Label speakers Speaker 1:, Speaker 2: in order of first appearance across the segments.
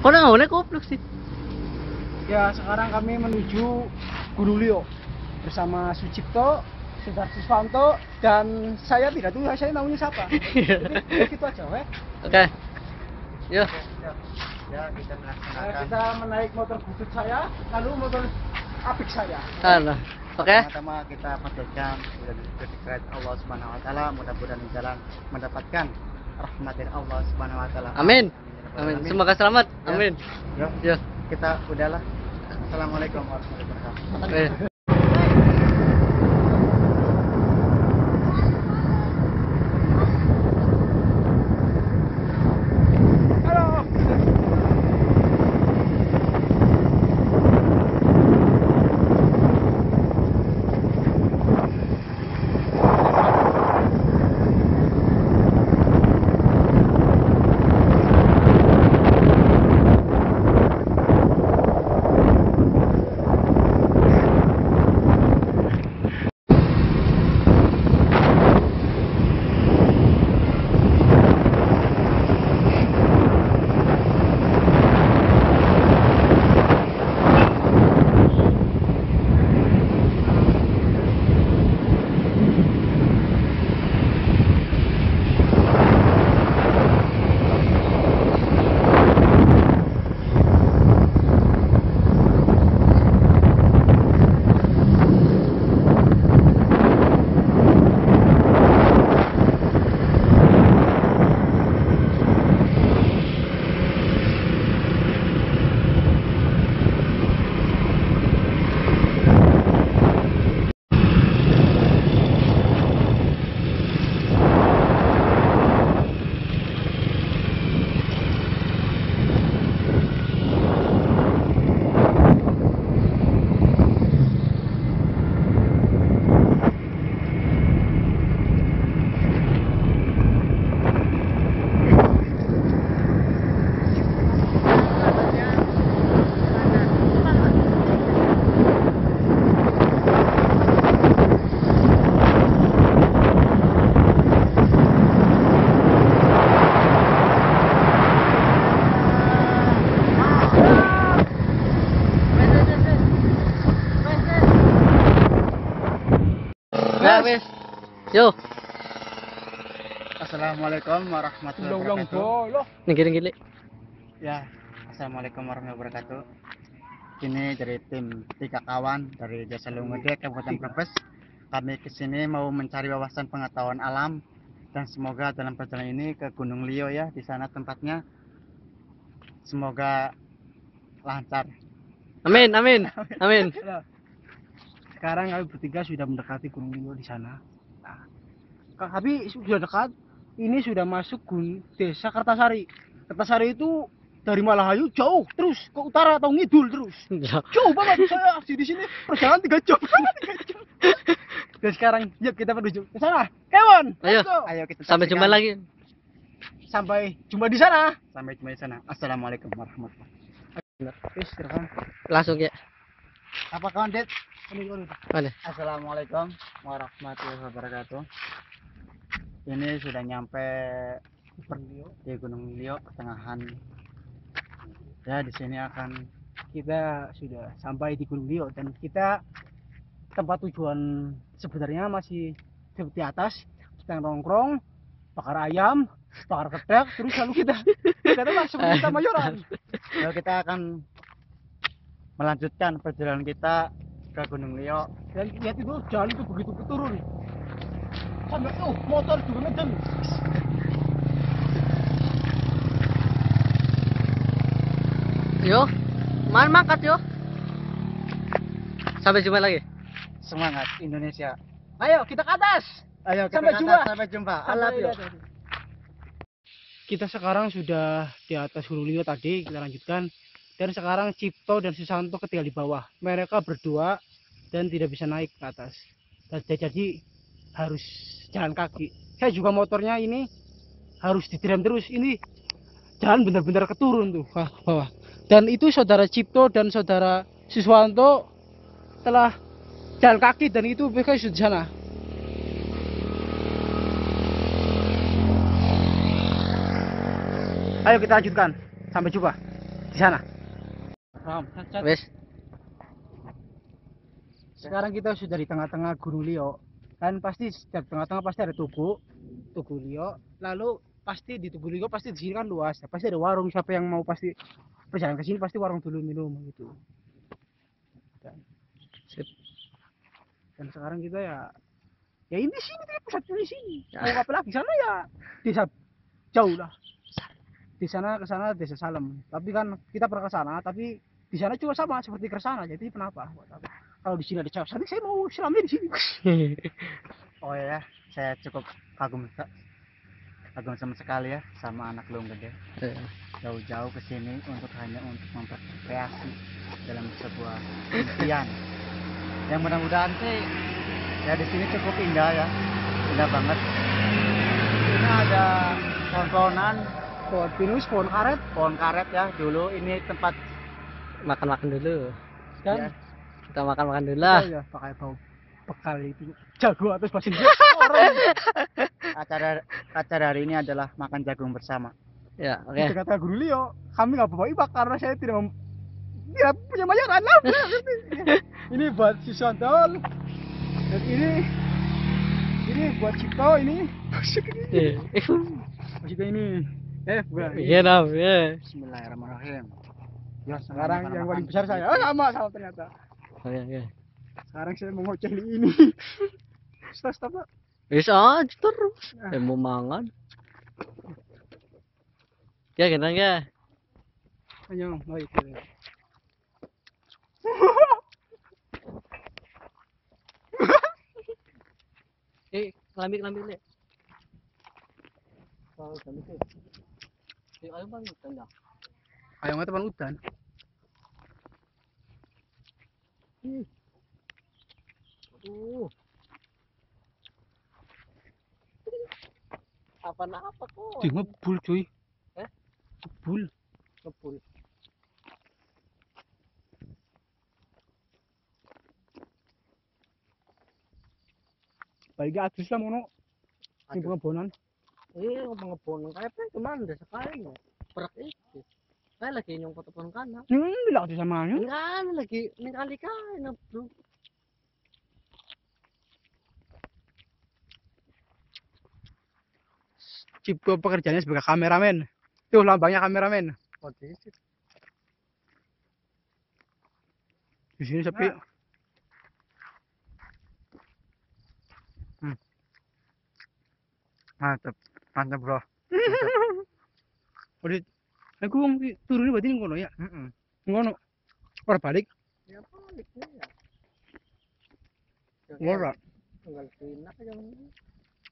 Speaker 1: Kok nggak goblok sih?
Speaker 2: Ya, sekarang kami menuju Gunung Lio bersama Sucipto, Sudar Siswanto, dan saya tidak tahu saya namanya siapa. Jadi begitu aja, weh.
Speaker 1: Oke. Yuk.
Speaker 3: Ya, kita melaksanakan.
Speaker 2: Kita menaik motor butut saya, lalu motor apik saya.
Speaker 1: Halo. Oke.
Speaker 3: Pertama kita panjatkan dan berdekat Allah Subhanahu wa taala, mudah-mudahan di jalan mendapatkan rahmat dari Allah Subhanahu wa taala.
Speaker 1: Amin. Amin. Semoga selamat. Amin.
Speaker 3: Yuk,
Speaker 1: Yuk.
Speaker 3: kita udahlah. Assalamualaikum warahmatullahi wabarakatuh.
Speaker 1: Eh. Wes. Yo.
Speaker 3: Assalamualaikum warahmatullahi wabarakatuh.
Speaker 1: Gini.
Speaker 3: Ya, assalamualaikum warahmatullahi wabarakatuh. Ini dari tim 3 kawan dari Desa Lunggude, Kabupaten Brebes. Kami kesini mau mencari wawasan pengetahuan alam dan semoga dalam perjalanan ini ke Gunung Lio ya, di sana tempatnya. Semoga lancar.
Speaker 1: Amin.
Speaker 2: Sekarang kami bertiga sudah mendekati Gunung Lio di sana. Nah, kami sudah dekat. Ini sudah masuk Desa Kertasari. Kertasari itu dari Malahayu jauh terus ke utara atau ngidul terus. Jauh banget. Saya di sini perjalanan 3 jam. Dan sekarang yuk kita menuju ke sana. Kevin,
Speaker 1: Ayo kita sampai jumpa lagi.
Speaker 2: Sampai jumpa di sana.
Speaker 3: Assalamualaikum warahmatullahi
Speaker 2: wabarakatuh.
Speaker 1: Langsung ya.
Speaker 3: Apa kawan, Det?
Speaker 1: Mana?
Speaker 3: Assalamualaikum warahmatullahi wabarakatuh. Ini sudah nyampe di Gunung Lio pertengahan. Ya, di sini
Speaker 2: kita sudah sampai di Gunung Lio dan kita tempat tujuan sebenarnya masih seperti atas. Kita nongkrong, bakar ayam, bakar ketek, terus lalu kita langsung kita mayoran.
Speaker 3: Lalu kita akan melanjutkan perjalanan kita ke Gunung Lio.
Speaker 2: Dan lihat itu jalan itu begitu turun sampai motor juga ngeden.
Speaker 1: Yo, mangkat yo. Sampai jumpa lagi.
Speaker 3: Semangat Indonesia.
Speaker 2: Ayo kita ke atas.
Speaker 3: Ayo kita
Speaker 2: sampai
Speaker 3: ke
Speaker 2: jumpa.
Speaker 3: Atas, sampai jumpa.
Speaker 2: Kita sekarang sudah di atas Gunung Lio tadi, kita lanjutkan. Dan sekarang Cipto dan Susanto ketinggal di bawah. Mereka berdua dan tidak bisa naik ke atas. Dan jadi harus jalan kaki. Saya juga motornya ini harus direm terus. Ini jalan benar-benar keturun tuh ke bawah. Dan itu saudara Cipto dan saudara Siswanto telah jalan kaki dan itu mereka sudah di sana. Ayo kita lanjutkan. Sampai jumpa. Di sana. Ram, cat.
Speaker 1: Wes.
Speaker 2: Sekarang kita sudah di tengah-tengah Gunung Lio. Kan pasti setiap tengah-tengah pasti ada tugu Lio. Lalu pasti di Tugu Lio pasti di sini kan luas. Pasti ada warung. Siapa yang mau pasti perjalanan ke sini pasti warung dulu minum gitu.
Speaker 1: Sip.
Speaker 2: Dan sekarang kita ya ini sini pusat di sini.
Speaker 1: Ya.
Speaker 2: Mau apa lagi sana ya desa jauh lah. Di sana ke sana desa Salem. Tapi kan kita pernah ke sana tapi di sana juga sama seperti ke sana. Jadi kenapa? Kalau di sini ada cewek, saya mau selama di sini.
Speaker 3: Oh ya, saya cukup kagum sama sekali ya sama anak Lung Gede. Jauh-jauh ke sini hanya untuk memperkreasi dalam sebuah impian. Yang mudah-mudahan sih ya di sini cukup indah ya, indah banget. Ini ada pohon-pohonan,
Speaker 2: Pohon pinus,
Speaker 3: pohon karet ya. Dulu ini tempat
Speaker 1: Makan-makan dulu.
Speaker 2: dan
Speaker 3: ya,
Speaker 1: Kita makan-makan dulu lah.
Speaker 2: ya pakai bau bekal itu jago atas pasir.
Speaker 3: acara hari ini adalah makan jagung bersama.
Speaker 1: Ya, oke.
Speaker 2: Kita kata Guru Lio, kami nggak bawa ibak karena saya tidak punya bayaran. Ini buat si Santol. Dan ini buat Cipto ini. Maksudnya ini. Bukan.
Speaker 1: Iya, Nam. Ya.
Speaker 3: Bismillahirrahmanirrahim.
Speaker 2: Ya, sekarang yang paling besar saya. Oh, sama ternyata.
Speaker 1: Oke.
Speaker 2: Sekarang saya mau ngoceh ini. Stop, Pak.
Speaker 1: Bisa aja terus. Mau mangan. Ya, kita ya.
Speaker 2: Ayo, baik.
Speaker 1: Kelambi deh. Oh, kelambi sih. Ayo bang, tanda.
Speaker 2: Ayo nggak teman hutan.
Speaker 1: Apa kok?
Speaker 2: Dia ngebul cuy.
Speaker 1: Ngebul.
Speaker 2: Balik atus lah mono. Ini pengebonan.
Speaker 1: Iya, pengebonan kayak apa cuman ada sekali ya. Perak itu. Saya lagi nyongkot telepon kanan.
Speaker 2: Bilang atus sama nya.
Speaker 1: Enggak, lagi ini kali bro.
Speaker 2: Cipto pekerjaannya sebagai kameramen. Tuh lambangnya kameramen. Di sini sepi.
Speaker 3: Mantap bro.
Speaker 2: Udah, aku turun berarti ini ngono ya. Ngono. Ora balik.
Speaker 1: Ya baliknya ya.
Speaker 2: Ora.
Speaker 1: Tinggal pinak aja.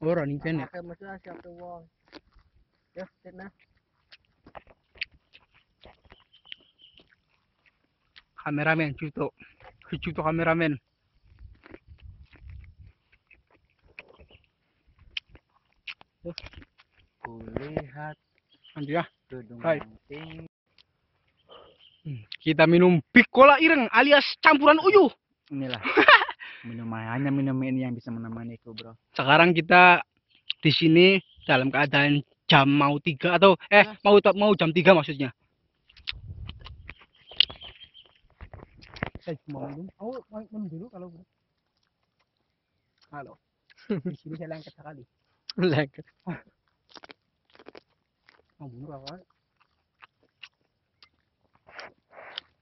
Speaker 2: Ora ningen ya.
Speaker 1: Pakai mesin siap tuh wong. Ya, nah.
Speaker 2: Kameramen Cipto. Cipto kameramen.
Speaker 3: Kulihat
Speaker 2: Lanjut ya.
Speaker 3: gedung
Speaker 2: Hai.
Speaker 3: yang tinggi.
Speaker 2: Kita minum Picola Ireng alias campuran uyuh.
Speaker 3: Inilah hanya minum ini yang bisa menemaniku bro.
Speaker 2: Sekarang kita di sini dalam keadaan jam mau 3 atau mau jam 3 maksudnya. Saya mau minum. Mau minum dulu kalau halo. Di sini saya lengket sekali.
Speaker 1: Lengket.
Speaker 2: Mau bunuh apa?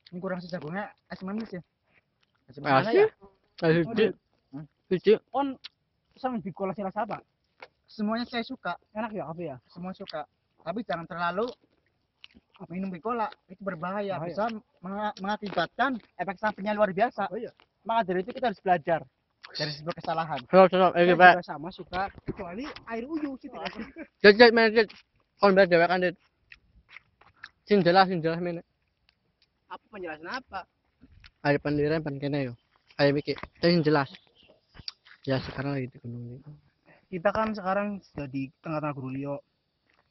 Speaker 3: Ini kurang sih jagungnya asam manis ya.
Speaker 1: Asik. Asik. Lucu.
Speaker 2: On sang Picola sih rasa apa?
Speaker 3: Semuanya saya suka,
Speaker 2: Enak ya apa ya?
Speaker 3: semua suka. Tapi jangan terlalu minum Ricola, itu berbahaya,
Speaker 2: Bahaya.
Speaker 3: bisa mengakibatkan efek sampingnya luar biasa.
Speaker 2: Oh iya.
Speaker 3: Maka dari itu kita harus belajar dari sebuah kesalahan.
Speaker 1: Stop.
Speaker 2: Saya
Speaker 1: Oke, Pak.
Speaker 2: juga sama suka kecuali air uyuh sih tidak.
Speaker 1: Jadi manajer on bar dewek kan dit. Sing jelas men.
Speaker 2: Apa penjelasan apa?
Speaker 1: Ada pendiran pan kene yo. Ayo mikir. Sing jelas. Ya sekarang lagi di gunung ini.
Speaker 2: Kita kan sekarang sudah di tengah-tengah Gunung Lio.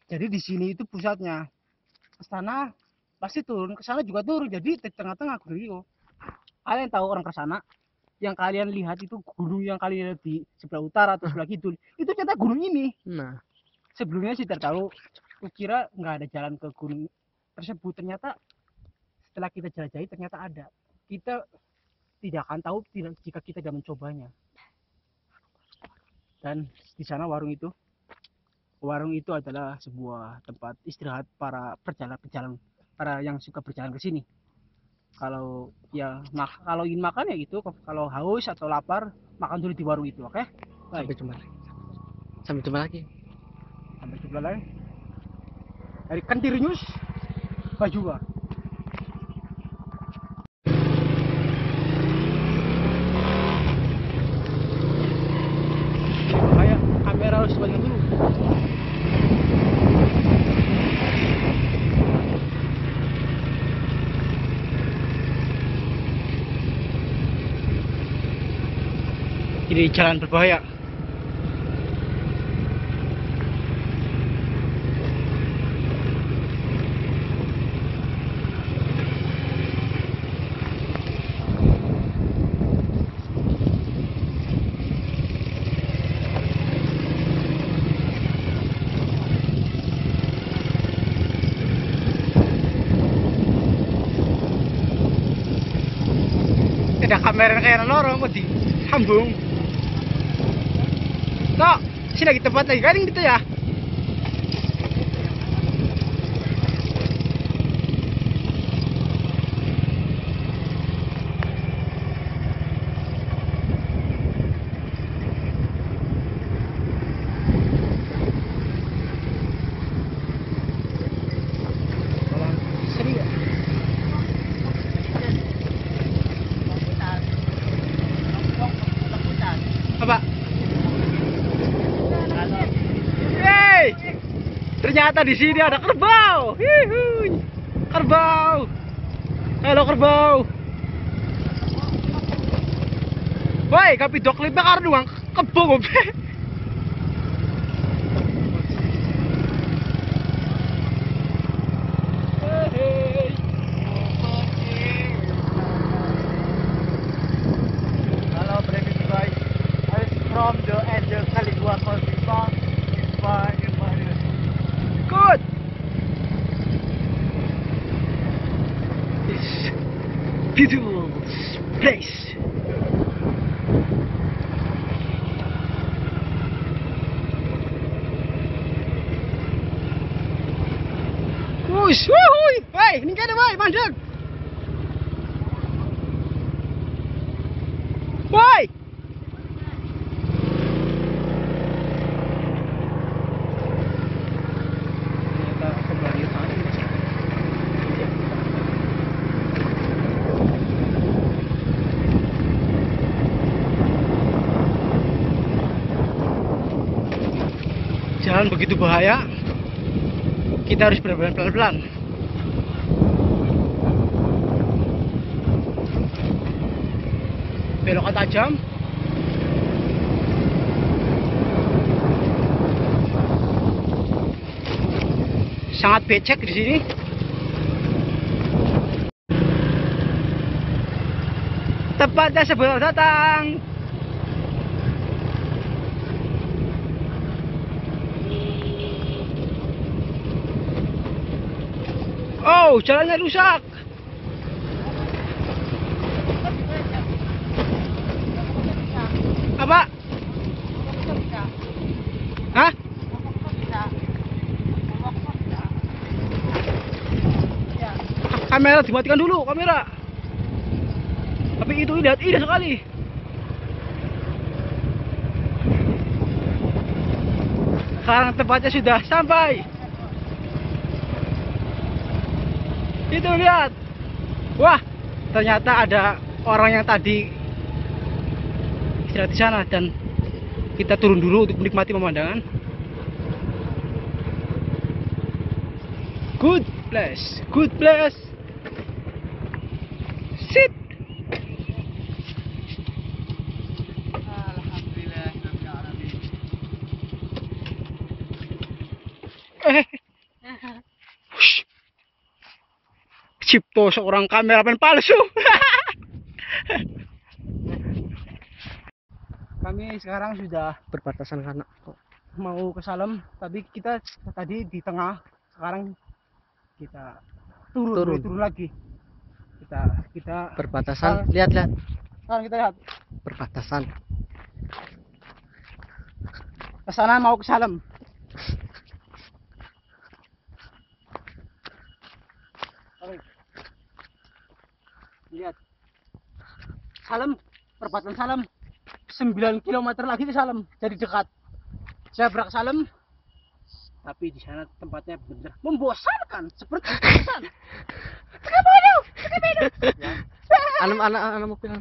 Speaker 2: Jadi di sini itu pusatnya. Ke sana pasti turun, ke sana juga turun. Jadi di tengah-tengah Gunung Lio. Kalian tahu orang ke sana, yang kalian lihat itu gunung yang kalian lihat di sebelah utara atau sebelah kidul, itu ternyata gunung ini.
Speaker 1: Nah,
Speaker 2: Sebelumnya sih tidak tahu, kukira nggak ada jalan ke gunung tersebut. Ternyata setelah kita jelajahi ternyata ada. Kita tidak akan tahu jika kita tidak mencobanya. Dan di sana warung itu adalah sebuah tempat istirahat para pejalan para yang suka berjalan ke sini. Kalau kalau ingin makan ya gitu, kalau haus atau lapar makan dulu di warung itu, oke? Baik.
Speaker 1: Sampai jumpa lagi.
Speaker 2: Sampai jumpa lagi. Dari Kantiri News, Bajua. Kayak kamera harus banyak dulu. Ini jalan berbahaya. Ada kamera kayak lorong kok disambung. Tok, sini lagi tempat lagi kan gitu ya. Sering ya? Apa? Hey, ternyata di sini ada kerbau. Hihuy. Kerbau. Halo kerbau. Woi, kapi dok lipe karo doang kebo gobe.
Speaker 3: Halo, breaking guys. I'm from the Angel Caligua Festival.
Speaker 2: Good. This beautiful place. Wush, wuhui, woi, ini kan woi, mandek. Woi. Jalan begitu bahaya, kita harus berjalan pelan-pelan. Belokan tajam. Sangat becek di sini. Tepatnya sebelum datang. Oh, jalannya rusak. Apa? Hah? Kamera dimatikan dulu, kamera. Tapi itu indah sekali. Sekarang tempatnya sudah sampai. Itu lihat. Wah, ternyata ada orang yang tadi istirahat di sana dan kita turun dulu untuk menikmati pemandangan. Good place, good place. Sit.
Speaker 3: Alhamdulillah.
Speaker 2: Cipto seorang kameramen palsu. Kami sekarang sudah
Speaker 1: Perbatasan Kanak kok.
Speaker 2: mau ke Salem, tapi kita tadi di tengah, sekarang kita turun lagi. kita
Speaker 1: Perbatasan. Lihat.
Speaker 2: sekarang kita lihat
Speaker 1: Perbatasan.
Speaker 2: ke sana mau ke Salem. Oke. Lihat. Salem, perbatasan Salem. 9 km lagi ke Salem, jadi dekat. Saya berangkat Salem, tapi di sana tempatnya benar membosankan seperti bosan.
Speaker 1: Anak mobil.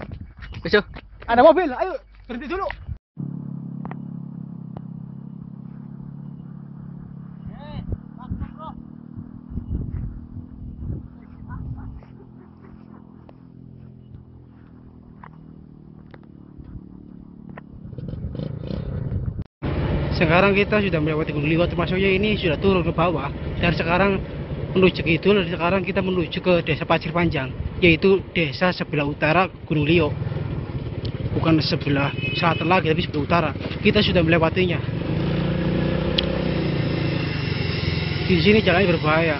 Speaker 1: Besok.
Speaker 2: Ada mobil, ayo berhenti dulu. Sekarang kita sudah melewati Gunung Liwat, termasuknya ini sudah turun ke bawah. Dan sekarang menuju ke itu, dan sekarang kita menuju ke desa Pasir Panjang, yaitu desa sebelah utara Gunung Liwat. Bukan sebelah selatan lagi, tapi sebelah utara. Kita sudah melewatinya. Di sini jalannya berbahaya.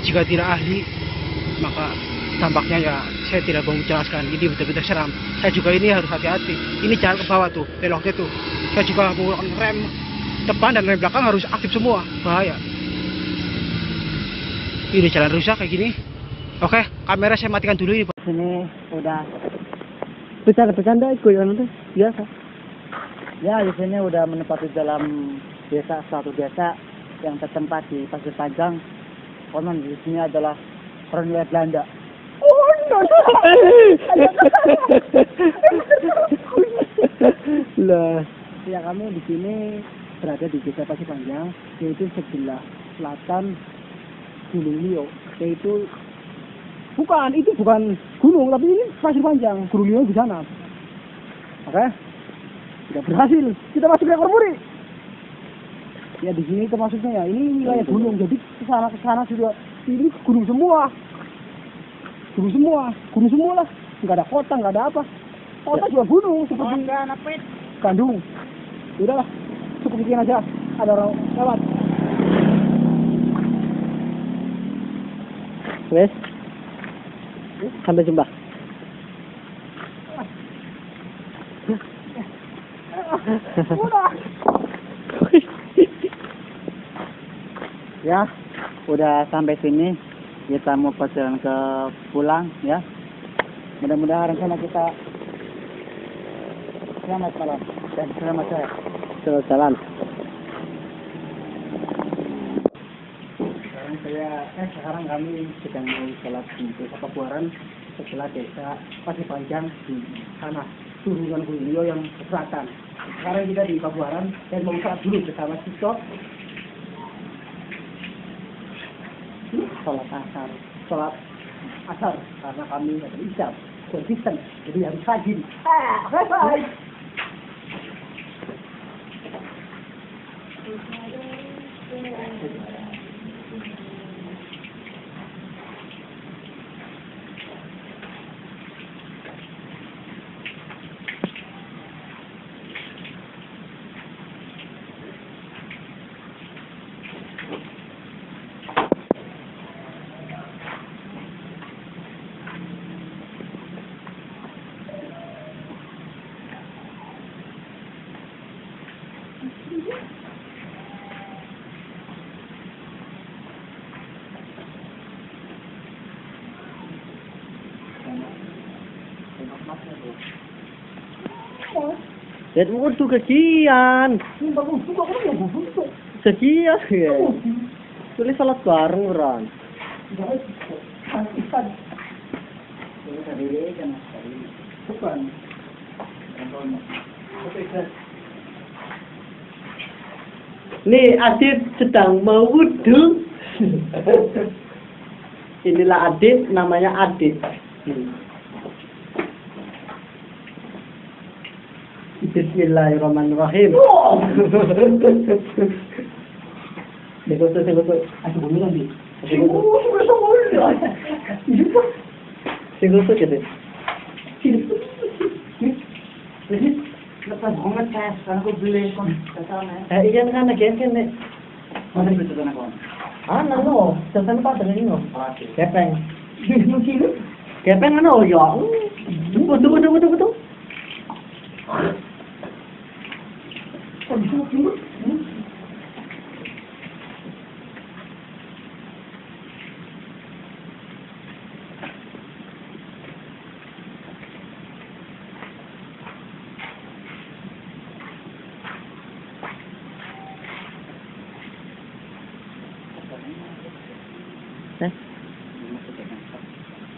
Speaker 2: Jika tidak ahli, maka tampaknya ya saya tidak mau menjelaskan. Ini betul-betul seram. Saya juga ini harus hati-hati. Ini jalan ke bawah tuh, beloknya tuh. Saya juga menggunakan rem depan dan rem belakang harus aktif semua. Bahaya. Ini jalan rusak kayak gini. Oke, kamera saya matikan dulu ini.
Speaker 3: Sini udah
Speaker 1: Bercanda itu biasa.
Speaker 3: ya di sini udah menempati dalam suatu desa yang tertempat di Pasir Panjang. Konon di sini adalah kolonial Belanda.
Speaker 1: Lah,
Speaker 2: Ya, kami di sini berada di desa Pasir Panjang, yaitu sebelah selatan Gunung Liwat. Yaitu itu bukan gunung, tapi ini Pasir Panjang. Gunung Liwat di sana. Oke, tidak berhasil. Kita masuk ke rekor muri. Ya di sini termasuknya ya ini wilayah gunung, jadi ke sana sudah ini gunung semua lah, nggak ada kota, nggak ada apa. Kota juga gunung seperti Bandung. Udahlah, cukup sekian aja. Ada orang lewat.
Speaker 1: wes. Sampai jumpa.
Speaker 2: Udah.
Speaker 3: Ya, udah sampai sini. Kita mau perjalanan ke pulang ya. Mudah-mudahan rencana kita selamat malam dan selamat sore.
Speaker 1: Selamat jalan.
Speaker 2: Sekarang kami sedang mau sholat di desa Pabuaran sebelah desa Pasir Panjang di sana turunan Gunung Liwat yang ke selatan. Sekarang kita di Pabuaran dan mau sholat dulu bersama Cipto. Sholat asar karena kami ada isya konsisten, jadi harus rajin. Bye.
Speaker 1: Lihat mutu kegian. Sekian ya. Tulis salat bareng orang. Nih Adit sedang mau wudhu. Inilah Adit, namanya Adit. Bismillahirrahmanirrahim. Singgoto.
Speaker 2: Aku belum nanti.
Speaker 1: Singgoto gitu.
Speaker 2: Lepas banget saya, karena aku beli kon kesana.
Speaker 1: Iya kan nek.
Speaker 2: Mana bisa tanah kon?
Speaker 1: Ano, sampai Pak dengan ini. Kepeng. Kepeng ano ya? Tunggu tunggu tunggu tunggu tunggu.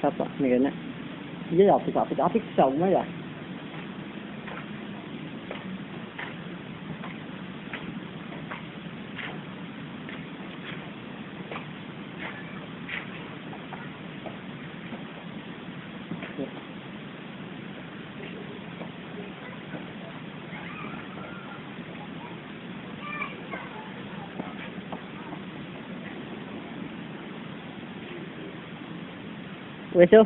Speaker 1: Siapa nih kayaknya? Iya ya, apik sama ya. Wes yo.